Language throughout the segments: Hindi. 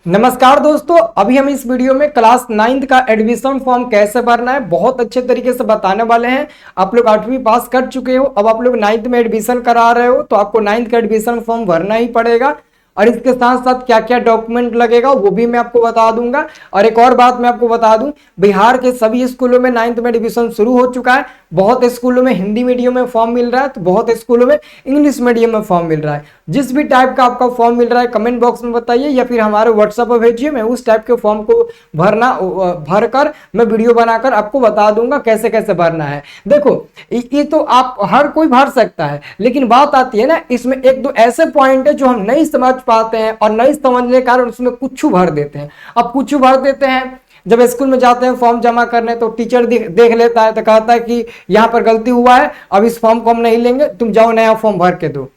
नमस्कार दोस्तों, अभी हम इस वीडियो में क्लास 9th का एडमिशन फॉर्म कैसे भरना है बहुत अच्छे तरीके से बताने वाले हैं। आप लोग 8वीं पास कर चुके हो, अब आप लोग 9th में एडमिशन करा रहे हो तो आपको 9th का एडमिशन फॉर्म भरना ही पड़ेगा। और इसके साथ साथ क्या क्या डॉक्यूमेंट लगेगा वो भी मैं आपको बता दूंगा। और एक और बात मैं आपको बता दूं, बिहार के सभी स्कूलों में 9th में एडमिशन शुरू हो चुका है। बहुत स्कूलों में हिंदी मीडियम में फॉर्म मिल रहा है, तो बहुत स्कूलों में इंग्लिश मीडियम में फॉर्म मिल रहा है। जिस भी टाइप का आपका फॉर्म मिल रहा है कमेंट बॉक्स में बताइए या फिर हमारे व्हाट्सएप पर भेजिए। मैं उस टाइप के फॉर्म को भरकर मैं वीडियो बनाकर आपको बता दूंगा कैसे कैसे भरना है। देखो, ये तो आप हर कोई भर सकता है, लेकिन बात आती है ना, इसमें एक दो ऐसे पॉइंट है जो हम नहीं समझ पाते हैं और नहीं समझने के कारण उसमें कुछ भर देते हैं। अब कुछ भर देते हैं, जब स्कूल में जाते हैं फॉर्म जमा करने तो टीचर देख लेता है तो कहता है कि यहाँ पर गलती हुआ है, अब इस फॉर्म को हम नहीं लेंगे, तुम जाओ नया फॉर्म भर के दो,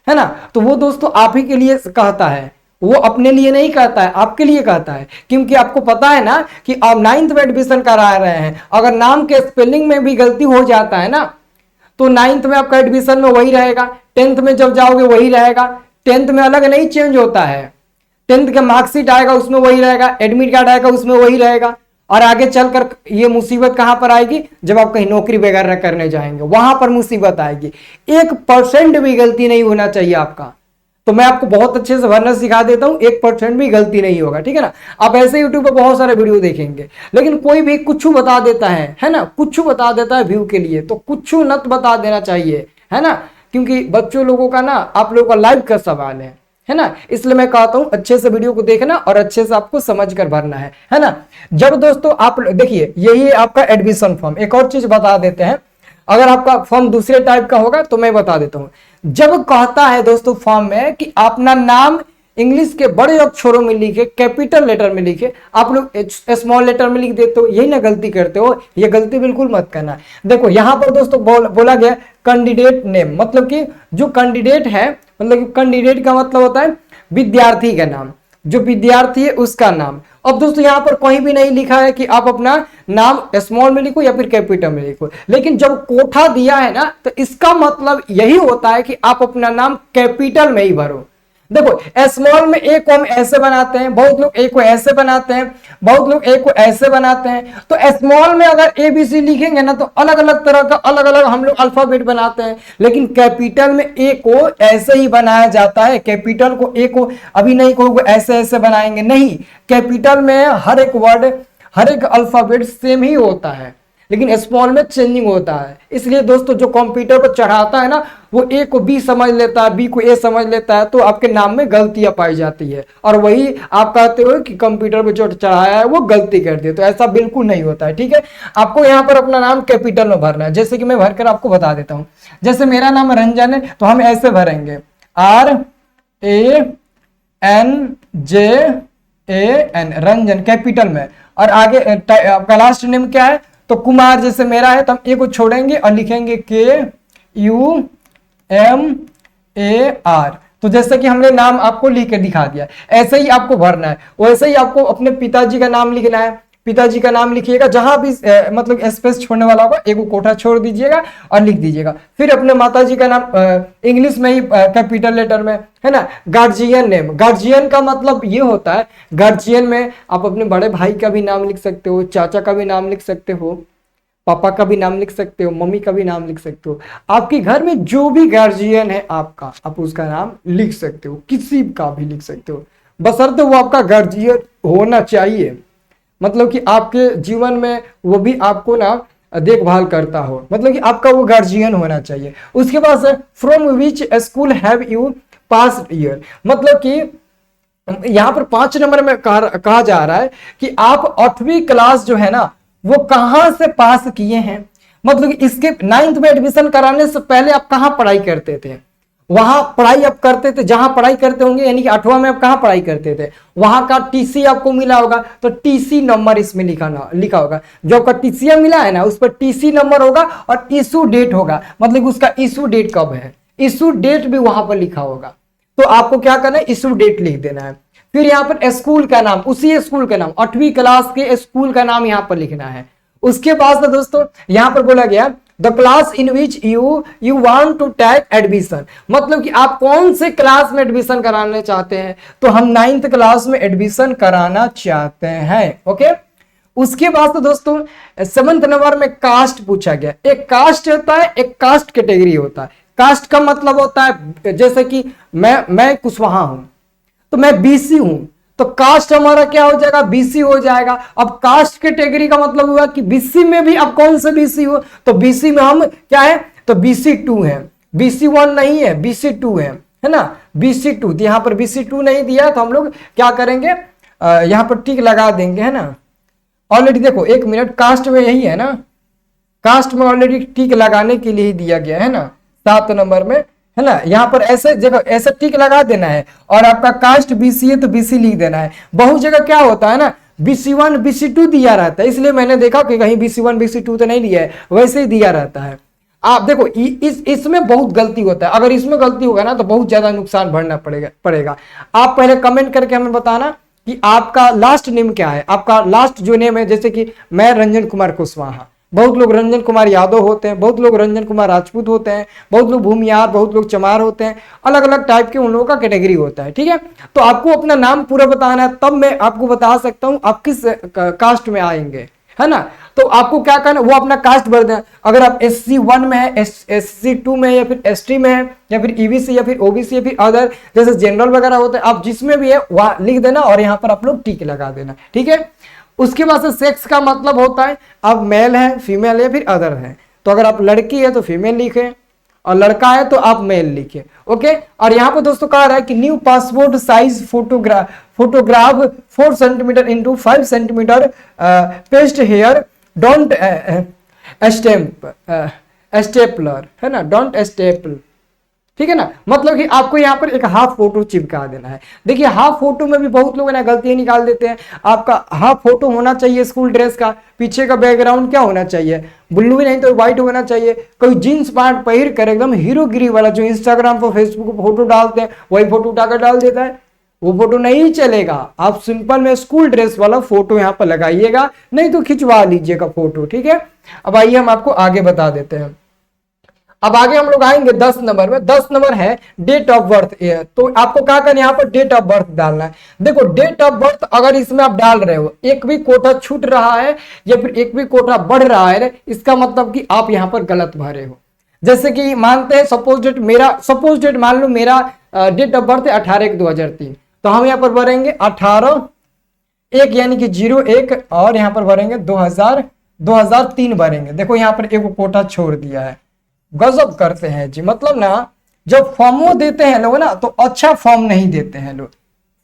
है ना। तो वो दोस्तों आप ही के लिए कहता है, वो अपने लिए नहीं कहता है, आपके लिए कहता है। क्योंकि आपको पता है ना कि आप 9th में एडमिशन करा रहे हैं, अगर नाम के स्पेलिंग में भी गलती हो जाता है ना तो 9th में आपका एडमिशन में वही रहेगा, 10th में जब जाओगे वही रहेगा। 10th में अलग नहीं चेंज होता है, 10th का मार्कशीट आएगा उसमें वही रहेगा, एडमिट कार्ड आएगा उसमें वही रहेगा। और आगे चलकर ये मुसीबत कहां पर आएगी, जब आप कहीं नौकरी वगैरह करने जाएंगे वहां पर मुसीबत आएगी। 1% भी गलती नहीं होना चाहिए आपका। तो मैं आपको बहुत अच्छे से भरना सिखा देता हूं, 1% भी गलती नहीं होगा, ठीक है ना। आप ऐसे यूट्यूब पर बहुत सारे वीडियो देखेंगे, लेकिन कोई भी कुछ बता देता है ना, कुछ बता देता है व्यू के लिए, तो कुछ नत बता देना चाहिए, है ना। क्योंकि बच्चों लोगों का ना, आप लोगों का लाइफ का सवाल है ना। इसलिए मैं कहता हूं अच्छे से वीडियो को देखना और अच्छे से आपको समझ कर भरना है ना। जब दोस्तों आप देखिए, यही है आपका एडमिशन फॉर्म। एक और चीज बता देते हैं, अगर आपका फॉर्म दूसरे टाइप का होगा तो मैं बता देता हूं। जब कहता है दोस्तों फॉर्म में कि अपना नाम इंग्लिश के बड़े अक्षरों में लिखे, कैपिटल लेटर में लिखे, आप लोग स्मॉल लेटर में लिख देते हो, यही ना गलती करते हो। ये गलती बिल्कुल मत करना। देखो यहां पर दोस्तों बोला गया कैंडिडेट नेम, मतलब कि जो कैंडिडेट है, मतलब कैंडिडेट का मतलब होता है विद्यार्थी का नाम, जो विद्यार्थी है उसका नाम। अब दोस्तों यहां पर कहीं भी नहीं लिखा है कि आप अपना नाम स्मॉल में लिखो या फिर कैपिटल में लिखो, लेकिन जब कोठा दिया है ना तो इसका मतलब यही होता है कि आप अपना नाम कैपिटल में ही भरो। देखो स्मॉल में ए को हम ऐसे बनाते हैं, बहुत लोग ए को ऐसे बनाते हैं, बहुत लोग ए को ऐसे बनाते हैं। तो स्मॉल में अगर ए बी सी लिखेंगे ना तो अलग अलग तरह का अलग अलग हम लोग अल्फाबेट बनाते हैं, लेकिन कैपिटल में ए को ऐसे ही बनाया जाता है। कैपिटल को ए को अभी नहीं को ऐसे ऐसे बनाएंगे, नहीं। कैपिटल में हर एक वर्ड, हर एक अल्फाबेट सेम ही होता है, लेकिन स्मॉल में चेंजिंग होता है। इसलिए दोस्तों जो कंप्यूटर पर चढ़ाता है ना, वो ए को बी समझ लेता है, बी को ए समझ लेता है, तो आपके नाम में गलतियां पाई जाती है और वही आप कहते हो कि कंप्यूटर पर जो चढ़ाया है वो गलती कर दिया। तो ऐसा बिल्कुल नहीं होता है, ठीक है। आपको यहाँ पर अपना नाम कैपिटल में भरना है, जैसे कि मैं भरकर आपको बता देता हूँ। जैसे मेरा नाम रंजन है तो हम ऐसे भरेंगे RANJAN, रंजन कैपिटल में। और आगे आपका लास्ट नेम क्या है, तो कुमार जैसे मेरा है तो हम ए को छोड़ेंगे और लिखेंगे KUMAR। तो जैसे कि हमने नाम आपको लिख के दिखा दिया, ऐसे ही आपको भरना है। वैसे ही आपको अपने पिताजी का नाम लिखना है, पिताजी का नाम लिखिएगा, जहां भी मतलब स्पेस छोड़ने वाला होगा एक कोठा छोड़ दीजिएगा और लिख दीजिएगा। फिर अपने माताजी का नाम इंग्लिश में ही कैपिटल लेटर में, है ना। गार्जियन नेम, गार्जियन का मतलब ये होता है, गार्जियन में आप अपने बड़े भाई का भी नाम लिख सकते हो, चाचा का भी नाम लिख सकते हो, पापा का भी नाम लिख सकते हो, मम्मी का भी नाम लिख सकते हो। आपके घर में जो भी गार्जियन है आपका, आप उसका नाम लिख सकते हो, किसी का भी लिख सकते हो, बशर्ते वो आपका गार्जियन होना चाहिए। मतलब कि आपके जीवन में वो भी आपको ना देखभाल करता हो, मतलब कि आपका वो गार्जियन होना चाहिए। उसके बाद from which school have you passed year, मतलब कि यहां पर 5 नंबर में कहा जा रहा है कि आप 8वीं क्लास जो है ना वो कहां से पास किए हैं। मतलब कि इसके 9th में एडमिशन कराने से पहले आप कहां पढ़ाई करते थे, वहां पढ़ाई आप करते थे जहां पढ़ाई करते होंगे, यानी कि 8वां में आप कहां पढ़ाई करते थे, वहां का टीसी आपको मिला होगा, तो टीसी नंबर इसमें लिखा होगा। जो आपका टीसी मिला है ना उस पर टीसी नंबर होगा और इशू डेट होगा, मतलब उसका इशू डेट कब है, इशू डेट भी वहां पर लिखा होगा। तो आपको क्या करना है, इशू डेट लिख देना है। फिर यहाँ पर स्कूल का नाम, उसी स्कूल का नाम, 8वीं क्लास के स्कूल का नाम यहाँ पर लिखना है। उसके बाद दोस्तों यहाँ पर बोला गया the class in which you want to take admission, मतलब कि आप कौन से क्लास में एडमिशन कराना चाहते हैं, तो हम 9th क्लास में एडमिशन कराना चाहते हैं। ओके, उसके बाद तो दोस्तों 7th नंबर में कास्ट पूछा गया। एक कास्ट होता है, एक कास्ट कैटेगरी होता है। कास्ट का मतलब होता है जैसे कि मैं कुशवाहा हूं तो मैं बीसी हूं, तो कास्ट हमारा क्या हो जाएगा, बीसी हो जाएगा। अब कास्ट कैटेगरी का मतलब हुआ कि बीसी में भी अब कौन से बीसी हो, तो बीसी में हम क्या है, तो बीसी 2 है, बीसी 1 नहीं है, बीसी 2 है ना, बीसी 2। तो यहां पर बीसी 2 नहीं दिया तो हम लोग क्या करेंगे, यहां पर टिक लगा देंगे, है ना। ऑलरेडी देखो 1 मिनट, कास्ट में यही है ना, कास्ट में ऑलरेडी टिक लगाने के लिए ही दिया गया है ना 7 नंबर में, है ना। यहाँ पर ऐसे जगह ऐसे टिक लगा देना है, और आपका कास्ट बीसी है तो बीसी लिख देना है। बहुत जगह क्या होता है ना, BC1 BC2 दिया रहता है, इसलिए मैंने देखा कि कहीं BC1 BC2 तो नहीं दिया है, वैसे ही दिया रहता है। आप देखो इसमें बहुत गलती होता है, अगर इसमें गलती होगा ना तो बहुत ज्यादा नुकसान भरना पड़ेगा। आप पहले कमेंट करके हमें बताना कि आपका लास्ट नेम क्या है, आपका लास्ट जो नेम है, जैसे कि मैं रंजन कुमार कुशवाहा, बहुत लोग रंजन कुमार यादव होते हैं, बहुत लोग रंजन कुमार राजपूत होते हैं, बहुत लोग भूमियार, बहुत लोग चमार होते हैं, अलग अलग टाइप के उन लोगों का कैटेगरी होता है, ठीक है। तो आपको अपना नाम पूरा बताना है, तब मैं आपको बता सकता हूं आप किस कास्ट में आएंगे, है ना। तो आपको क्या करना, वो अपना कास्ट भर देना। अगर आप SC1 में है, SC2 में है, या फिर ST में है, या फिर EBC, या फिर OBC, या फिर अदर जैसे जनरल वगैरह होते हैं, आप जिसमें भी है वहां लिख देना और यहाँ पर आप लोग टिक लगा देना, ठीक है। उसके बाद से सेक्स का मतलब होता है आप मेल है, फीमेल है, फिर अदर है। तो अगर आप लड़की है तो फीमेल लिखे, और लड़का है तो आप मेल लिखे। ओके, और यहाँ पर दोस्तों कह रहा है कि new passport size photograph 4 centimetre into 5 centimetre paste here, don't stapler, है ना, डोंट स्टेपल, ठीक है ना। मतलब कि आपको यहाँ पर एक हाफ फोटो चिपका देना है। देखिए हाफ फोटो में भी बहुत लोग ना गलतियां निकाल देते हैं। आपका हाफ फोटो होना चाहिए स्कूल ड्रेस का, पीछे का बैकग्राउंड क्या होना चाहिए, ब्लू ही नहीं तो व्हाइट होना चाहिए। कोई जीन्स पैंट पहन कर एकदम हीरोगिरी वाला जो इंस्टाग्राम पर फेसबुक पर फोटो डालते हैं, वही फोटो उठाकर डाल देता है, वो फोटो नहीं चलेगा। आप सिंपल में स्कूल ड्रेस वाला फोटो यहाँ पर लगाइएगा, नहीं तो खिंचवा लीजिएगा फोटो, ठीक है। अब आइए हम आपको आगे बता देते हैं। अब आगे हम लोग आएंगे 10 नंबर में। 10 नंबर है डेट ऑफ बर्थ। तो आपको क्या करना है, यहाँ पर डेट ऑफ बर्थ डालना है। देखो डेट ऑफ बर्थ अगर इसमें आप डाल रहे हो, एक भी कोटा छूट रहा है या फिर एक भी कोटा बढ़ रहा है, इसका मतलब कि आप यहाँ पर गलत भरे हो। जैसे कि मानते हैं सपोज डेट मान लो मेरा डेट ऑफ बर्थ है 18/1/2003, तो हम यहाँ पर भरेंगे 18/1 यानी कि 01, और यहाँ पर भरेंगे 2003 भरेंगे। देखो यहाँ पर एक कोटा छोड़ दिया है, गजब करते हैं जी। मतलब ना जब फॉर्मो देते हैं लोग ना तो अच्छा फॉर्म नहीं देते हैं लोग,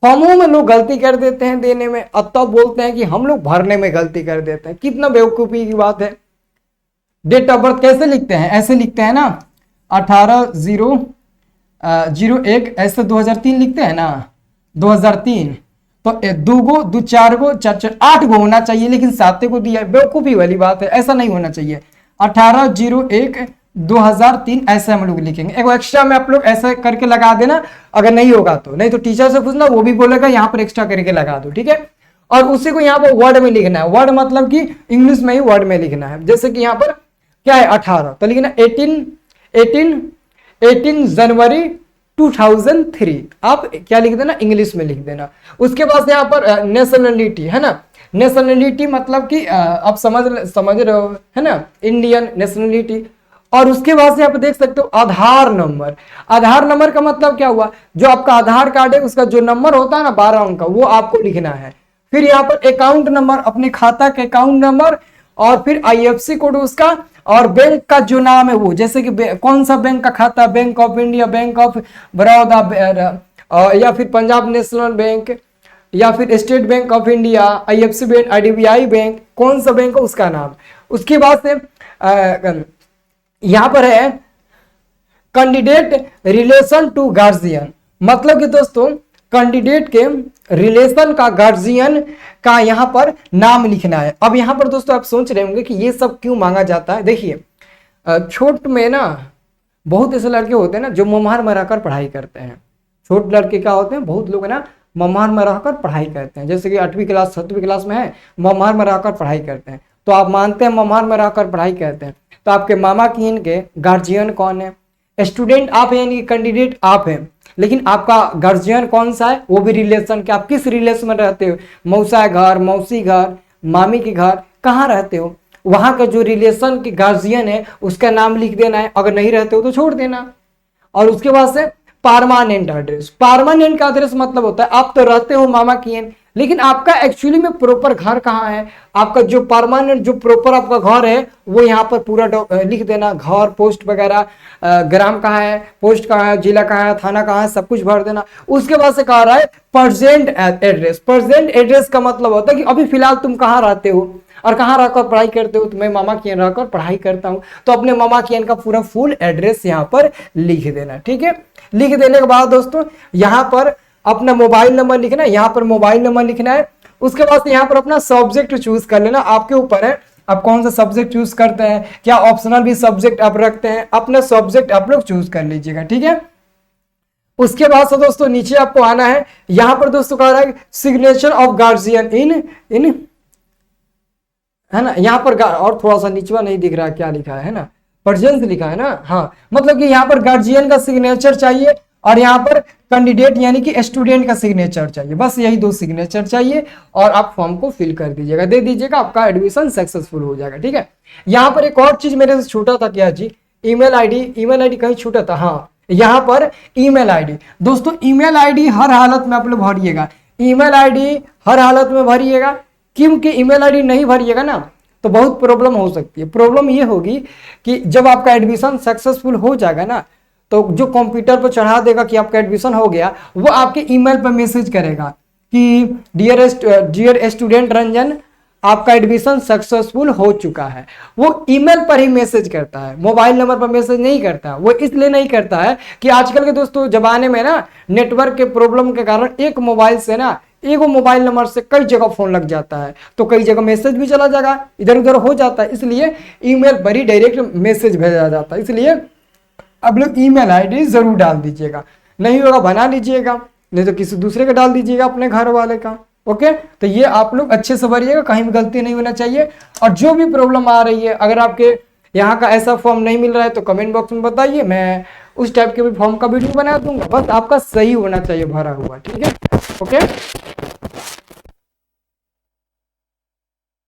फॉर्मों में लोग गलती कर देते हैं देने में, अब तब बोलते हैं कि हम लोग भरने में गलती कर देते हैं। कितना बेवकूफी की बात है। डेट ऑफ बर्थ कैसे लिखते हैं, ऐसे लिखते हैं ना 18/0/01, ऐसे 2003 लिखते हैं ना 2003। तो 2 गो 2 4 गो 4 4 8 गो होना चाहिए, लेकिन 7 को दिया, बेवकूफी वाली बात है, ऐसा नहीं होना चाहिए। 18/01/2003 ऐसे हम लोग लिखेंगे। एक एक्स्ट्रा में आप लोग ऐसा करके लगा देना, अगर नहीं होगा तो, नहीं तो टीचर से पूछना, वो भी बोलेगा यहाँ पर एक्स्ट्रा करके लगा दो, ठीक है। और उसी को यहाँ पर वर्ड में लिखना है, वर्ड मतलब कि इंग्लिश में ही वर्ड में लिखना है। जैसे कि यहाँ पर क्या है 18, तो लिखना 18 जनवरी 2003, आप क्या लिख देना, इंग्लिश में लिख देना। उसके बाद यहाँ पर नेशनलिटी, है ना, नेशनलिटी मतलब कि आप समझ रहे हो, है ना, इंडियन नेशनलिटी। और उसके बाद से आप देख सकते हो आधार नंबर। आधार नंबर का मतलब क्या हुआ, जो आपका आधार कार्ड है उसका जो नंबर होता है ना 12 अंक का, वो आपको लिखना है। फिर यहाँ पर अकाउंट नंबर, अपने खाता का अकाउंट नंबर, और फिर IFSC कोड उसका, और बैंक का जो नाम है वो, जैसे कि कौन सा बैंक का खाता, bank of India, bank of Baroda, या फिर पंजाब नेशनल बैंक, या फिर state bank of India, IFSC bank, IDBI bank, कौन सा बैंक है उसका नाम। उसके बाद से यहां पर है कैंडिडेट रिलेशन टू गार्जियन, मतलब कि दोस्तों कैंडिडेट के रिलेशन का, गार्जियन का यहाँ पर नाम लिखना है। अब यहाँ पर दोस्तों आप सोच रहे होंगे कि ये सब क्यों मांगा जाता है। देखिए छोट में ना बहुत ऐसे लड़के होते हैं ना जो मम्हार में रहकर पढ़ाई करते हैं। छोट लड़के क्या होते हैं, बहुत लोग ना मम्हार में रहकर पढ़ाई करते हैं, जैसे कि 8वीं क्लास 7वीं क्लास में है, मम्हार में रहकर पढ़ाई करते हैं। तो आप मानते हैं मम्हार में रहकर पढ़ाई करते हैं, तो आपके मामा की इनके गार्जियन कौन है? स्टूडेंट आप हैं यानी कैंडिडेट आप हैं, लेकिन आपका गार्जियन कौन सा है? वो भी रिलेशन के, आप किस रिलेशन में रहते हो? मौसा घर, मौसी घर, मामी के घर, कहाँ रहते हो? वहां का जो रिलेशन के गार्जियन है उसका नाम लिख देना है, अगर नहीं रहते हो तो छोड़ देना। और उसके बाद से परमानेंट एड्रेस। परमानेंट का एड्रेस मतलब होता है आप तो रहते हो मामा की एन, लेकिन आपका एक्चुअली में प्रॉपर घर कहाँ है? आपका जो परमानेंट जो प्रॉपर आपका घर है वो यहाँ पर पूरा लिख देना, घर, पोस्ट वगैरह, ग्राम कहाँ है, पोस्ट कहाँ है, जिला कहाँ है, थाना कहाँ है, सब कुछ भर देना। उसके बाद से कह रहा है प्रेजेंट एड्रेस। प्रेजेंट एड्रेस का मतलब होता है कि अभी फिलहाल तुम कहाँ रहते हो और कहाँ रहकर पढ़ाई करते हो? तो मैं मामा की रहकर पढ़ाई करता हूँ, तो अपने मामा की का पूरा फुल एड्रेस यहाँ पर लिख देना। ठीक है, लिख देने के बाद दोस्तों यहाँ पर अपना मोबाइल नंबर लिखना है, यहाँ पर मोबाइल नंबर लिखना है। उसके बाद यहाँ पर अपना सब्जेक्ट चूज कर लेना, आपके ऊपर है आप कौन सा सब्जेक्ट चूज करते हैं, क्या ऑप्शनल भी सब्जेक्ट आप रखते हैं, अपना सब्जेक्ट आप लोग चूज कर लीजिएगा। ठीक है, उसके बाद से दोस्तों नीचे आपको आना है, यहां पर दोस्तों कह रहा है सिग्नेचर ऑफ गार्जियन इन है ना, यहाँ पर और थोड़ा सा नीचे नहीं दिख रहा है क्या लिखा है ना, प्रेजेंस लिखा है ना, हाँ, मतलब कि यहाँ पर गार्जियन का सिग्नेचर चाहिए और यहाँ पर कैंडिडेट यानी कि स्टूडेंट का सिग्नेचर चाहिए, बस यही दो सिग्नेचर चाहिए और आप फॉर्म को फिल कर दीजिएगा, दे दीजिएगा, आपका एडमिशन सक्सेसफुल हो जाएगा। ठीक है, यहाँ पर एक और चीज मेरे से छूटा था क्या जी, ईमेल आईडी कहीं छूटा था, हाँ, यहाँ पर ईमेल आईडी। दोस्तों ईमेल आईडी हर हालत में आप लोग भरिएगा, ईमेल आईडी हर हालत में भरिएगा, क्योंकि ईमेल आईडी नहीं भरिएगा ना तो बहुत प्रॉब्लम हो सकती है। प्रॉब्लम ये होगी कि जब आपका एडमिशन सक्सेसफुल हो जाएगा ना तो जो कंप्यूटर पर चढ़ा देगा कि आपका एडमिशन हो गया, वो आपके ईमेल पर मैसेज करेगा कि डियर स्टूडेंट रंजन, आपका एडमिशन सक्सेसफुल हो चुका है। वो ईमेल पर ही मैसेज करता है, मोबाइल नंबर पर मैसेज नहीं करता है। वो इसलिए नहीं करता है कि आजकल के दोस्तों जमाने में ना नेटवर्क के प्रॉब्लम के कारण एक मोबाइल से ना एक मोबाइल नंबर से कई जगह फोन लग जाता है, तो कई जगह मैसेज भी चला जाएगा, इधर उधर हो जाता है, इसलिए ईमेल पर ही डायरेक्ट मैसेज भेजा जाता है। इसलिए अब लोग ईमेल आईडी जरूर डाल दीजिएगा, नहीं होगा बना लीजिएगा, नहीं तो किसी दूसरे का डाल दीजिएगा, अपने घर वाले का। ओके, तो ये आप लोग अच्छे से भरिएगा, कहीं भी गलती नहीं होना चाहिए। और जो भी प्रॉब्लम आ रही है, अगर आपके यहाँ का ऐसा फॉर्म नहीं मिल रहा है तो कमेंट बॉक्स में बताइए, मैं उस टाइप के भी फॉर्म का वीडियो बना दूंगा, बस आपका सही होना चाहिए भरा हुआ। ठीक है, ओके।